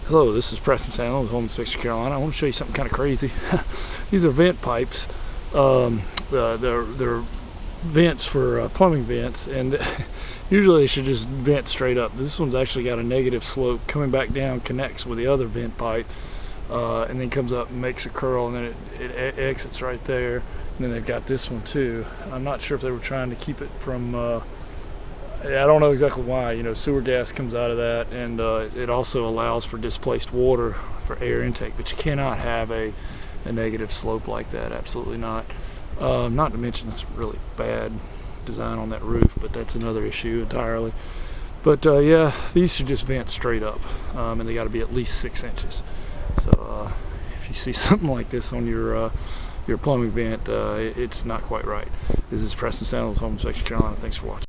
Hello, this is Preston Sandler with Home Inspection Carolina. I want to show you something kind of crazy. These are vent pipes. They're vents for plumbing vents, and usually they should just vent straight up. This one's actually got a negative slope coming back down, connects with the other vent pipe, and then comes up and makes a curl, and then it exits right there. And then they've got this one too. I'm not sure if they were trying to keep it from I don't know exactly why. You know, sewer gas comes out of that, and it also allows for displaced water for air intake, but you cannot have a negative slope like that. Absolutely not. Not to mention it's really bad design on that roof, but that's another issue entirely. But yeah, these should just vent straight up, and they got to be at least 6 inches. So if you see something like this on your plumbing vent, it's not quite right. This is Preston Sandler with Home Inspection Carolina. Thanks for watching.